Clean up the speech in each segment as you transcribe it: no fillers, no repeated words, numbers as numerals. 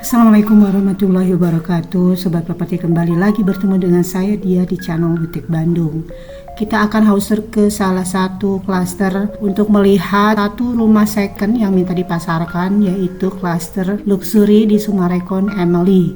Assalamualaikum warahmatullahi wabarakatuh. Sobat properti, kembali lagi bertemu dengan saya Dia di channel Butik Bandung. Kita akan hausir ke salah satu klaster untuk melihat satu rumah second yang minta dipasarkan, yaitu klaster luxury di Summarecon Emily,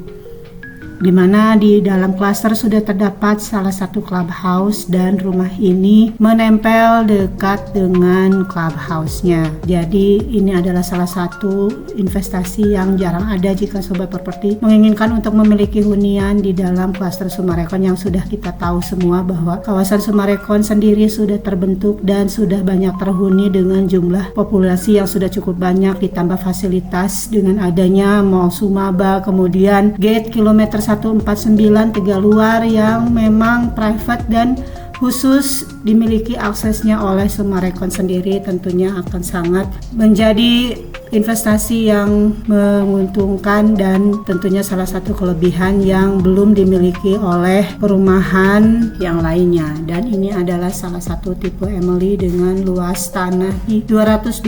di mana di dalam klaster sudah terdapat salah satu clubhouse dan rumah ini menempel dekat dengan clubhouse-nya. Jadi ini adalah salah satu investasi yang jarang ada jika sobat properti menginginkan untuk memiliki hunian di dalam klaster Summarecon, yang sudah kita tahu semua bahwa kawasan Summarecon sendiri sudah terbentuk dan sudah banyak terhuni dengan jumlah populasi yang sudah cukup banyak, ditambah fasilitas dengan adanya Mall Sumaba, kemudian gate kilometer 149 Tegaluar yang memang private dan khusus dimiliki aksesnya oleh Summarecon sendiri, tentunya akan sangat menjadi investasi yang menguntungkan dan tentunya salah satu kelebihan yang belum dimiliki oleh perumahan yang lainnya. Dan ini adalah salah satu tipe Emily dengan luas tanah di 228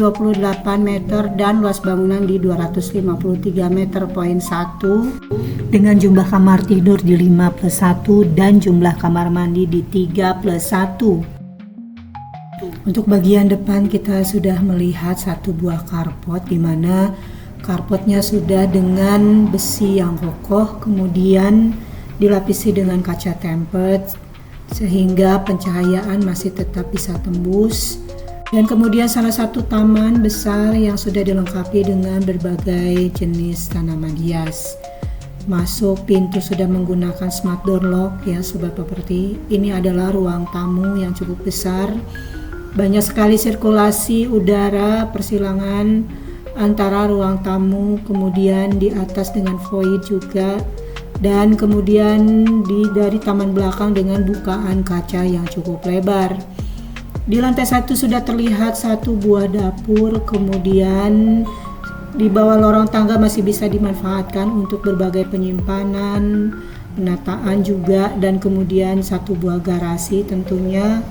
meter dan luas bangunan di 253 meter poin 1, dengan jumlah kamar tidur di 5+1 dan jumlah kamar mandi di 3+1. Untuk bagian depan kita sudah melihat satu buah carport, di mana carportnya sudah dengan besi yang kokoh, kemudian dilapisi dengan kaca tempered sehingga pencahayaan masih tetap bisa tembus. Dan kemudian salah satu taman besar yang sudah dilengkapi dengan berbagai jenis tanaman hias. Masuk pintu sudah menggunakan smart door lock ya sobat properti. Ini adalah ruang tamu yang cukup besar. Banyak sekali sirkulasi udara persilangan antara ruang tamu, kemudian di atas dengan void juga, dan kemudian dari taman belakang dengan bukaan kaca yang cukup lebar. Di lantai 1 sudah terlihat satu buah dapur, kemudian di bawah lorong tangga masih bisa dimanfaatkan untuk berbagai penyimpanan, penataan juga, dan kemudian satu buah garasi tentunya.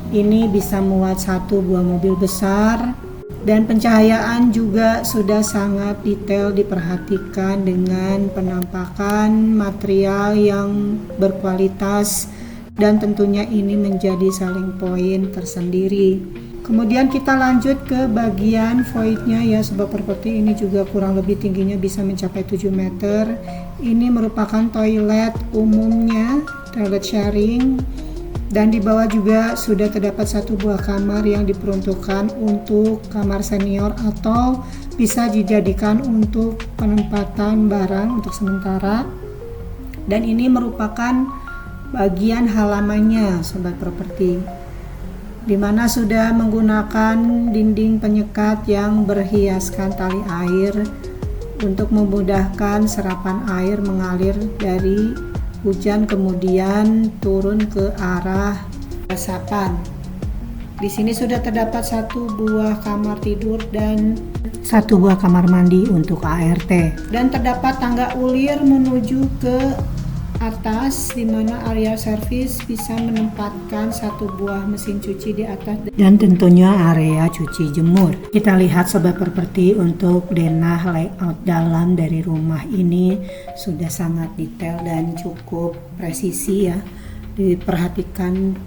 Ini bisa muat satu buah mobil besar, dan pencahayaan juga sudah sangat detail diperhatikan dengan penampakan material yang berkualitas, dan tentunya ini menjadi selling point tersendiri. Kemudian kita lanjut ke bagian voidnya ya sobat properti. Ini juga kurang lebih tingginya bisa mencapai 7 meter. Ini merupakan toilet umumnya, toilet sharing. Dan di bawah juga sudah terdapat satu buah kamar yang diperuntukkan untuk kamar senior atau bisa dijadikan untuk penempatan barang untuk sementara. Dan ini merupakan bagian halamannya sobat properti, di mana sudah menggunakan dinding penyekat yang berhiaskan tali air untuk memudahkan serapan air mengalir dari hujan kemudian turun ke arah resapan. Di sini sudah terdapat satu buah kamar tidur dan satu buah kamar mandi untuk ART. Dan terdapat tangga ulir menuju ke atas, di mana area service bisa menempatkan satu buah mesin cuci di atas dan tentunya area cuci jemur. Kita lihat sobat properti, untuk denah layout dalam dari rumah ini sudah sangat detail dan cukup presisi ya. Diperhatikan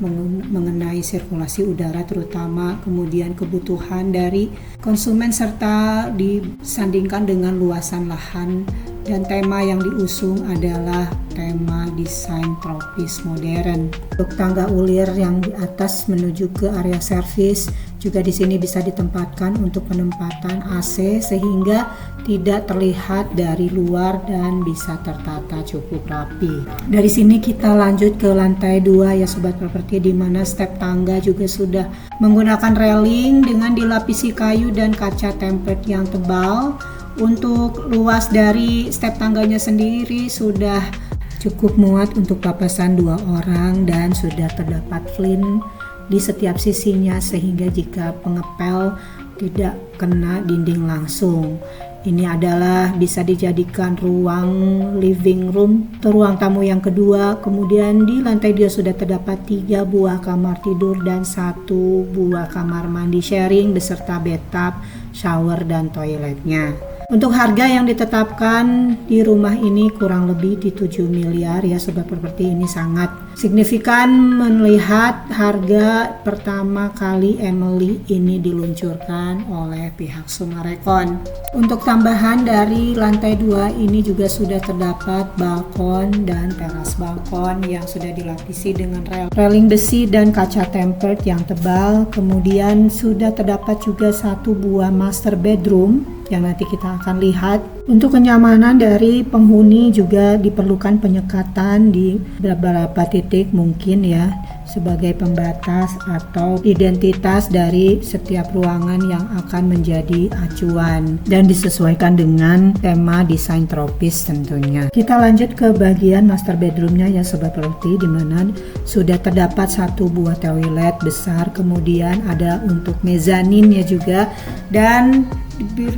mengenai sirkulasi udara terutama, kemudian kebutuhan dari konsumen serta disandingkan dengan luasan lahan. Dan tema yang diusung adalah tema desain tropis modern. Untuk tangga ulir yang di atas menuju ke area servis juga di sini bisa ditempatkan untuk penempatan AC sehingga tidak terlihat dari luar dan bisa tertata cukup rapi. Dari sini kita lanjut ke lantai 2 ya sobat properti, di mana step tangga juga sudah menggunakan railing dengan dilapisi kayu dan kaca tempered yang tebal. Untuk luas dari step tangganya sendiri sudah cukup muat untuk papasan 2 orang dan sudah terdapat flint di setiap sisinya sehingga jika pengepel tidak kena dinding langsung. Ini adalah bisa dijadikan ruang living room atau ruang tamu yang kedua. Kemudian di lantai 2 sudah terdapat 3 buah kamar tidur dan 1 buah kamar mandi sharing beserta bathtub, shower dan toiletnya. Untuk harga yang ditetapkan di rumah ini kurang lebih di 7 miliar ya sobat properti. Ini sangat signifikan melihat harga pertama kali Emily ini diluncurkan oleh pihak Summarecon. Untuk tambahan dari lantai 2 ini juga sudah terdapat balkon dan teras balkon yang sudah dilapisi dengan railing besi dan kaca tempered yang tebal. Kemudian sudah terdapat juga satu buah master bedroom yang nanti kita akan lihat. Untuk kenyamanan dari penghuni juga diperlukan penyekatan di beberapa titik mungkin ya, sebagai pembatas atau identitas dari setiap ruangan yang akan menjadi acuan dan disesuaikan dengan tema desain tropis tentunya. Kita lanjut ke bagian master bedroomnya ya sobat properti, di mana sudah terdapat satu buah toilet besar, kemudian ada untuk mezaninnya juga, dan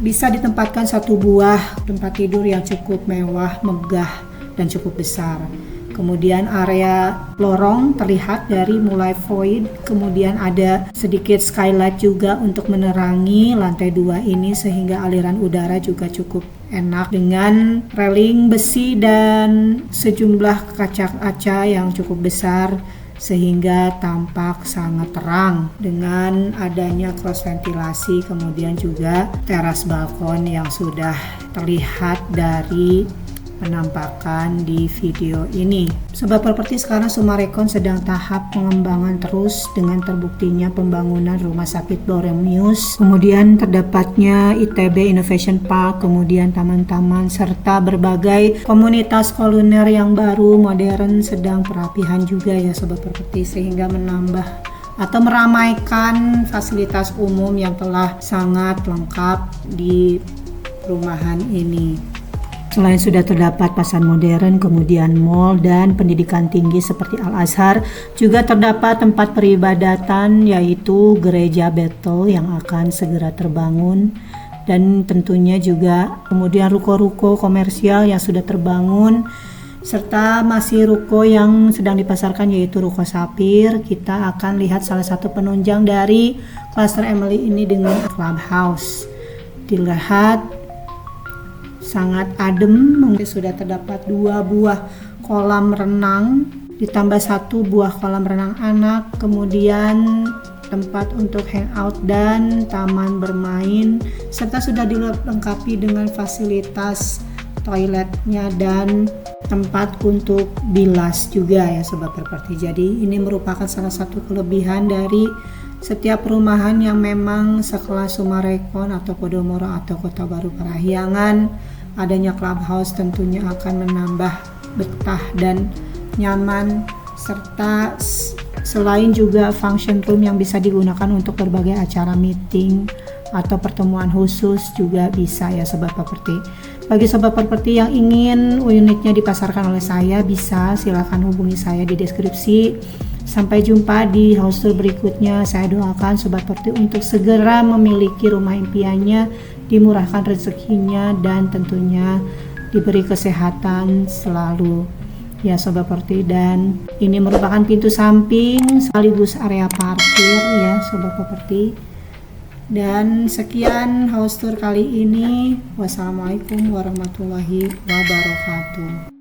bisa ditempatkan satu buah tempat tidur yang cukup mewah, megah, dan cukup besar. Kemudian area lorong terlihat dari mulai void, kemudian ada sedikit skylight juga untuk menerangi lantai 2 ini sehingga aliran udara juga cukup enak dengan railing besi dan sejumlah kaca-kaca yang cukup besar sehingga tampak sangat terang dengan adanya cross ventilasi, kemudian juga teras balkon yang sudah terlihat dari penampakan di video ini. Sobat properti, sekarang Summarecon sedang tahap pengembangan terus dengan terbuktinya pembangunan Rumah Sakit Boremius, kemudian terdapatnya ITB Innovation Park, kemudian taman-taman serta berbagai komunitas kuliner yang baru modern sedang perapihan juga ya sobat properti, sehingga menambah atau meramaikan fasilitas umum yang telah sangat lengkap di perumahan ini. Selain sudah terdapat pasar modern, kemudian mall dan pendidikan tinggi seperti Al-Azhar, juga terdapat tempat peribadatan yaitu Gereja Bethel yang akan segera terbangun, dan tentunya juga kemudian ruko-ruko komersial yang sudah terbangun, serta masih ruko yang sedang dipasarkan yaitu Ruko Sapir. Kita akan lihat salah satu penunjang dari klaster Emily ini dengan clubhouse. Dilihat sangat adem, mungkin sudah terdapat 2 buah kolam renang ditambah 1 buah kolam renang anak, kemudian tempat untuk hangout dan taman bermain, serta sudah dilengkapi dengan fasilitas toiletnya dan tempat untuk bilas juga ya sobat properti. Jadi ini merupakan salah satu kelebihan dari setiap perumahan yang memang sekelas Summarecon atau Podomoro atau Kota Baru Parahyangan. Adanya clubhouse tentunya akan menambah betah dan nyaman, serta selain juga function room yang bisa digunakan untuk berbagai acara meeting atau pertemuan khusus juga bisa ya sobat properti. Bagi sobat properti yang ingin unitnya dipasarkan oleh saya, bisa silakan hubungi saya di deskripsi. Sampai jumpa di house tour berikutnya. Saya doakan sobat properti untuk segera memiliki rumah impiannya, dimurahkan rezekinya, dan tentunya diberi kesehatan selalu ya sobat properti. Dan ini merupakan pintu samping sekaligus area parkir ya sobat properti. Dan sekian house tour kali ini. Wassalamualaikum warahmatullahi wabarakatuh.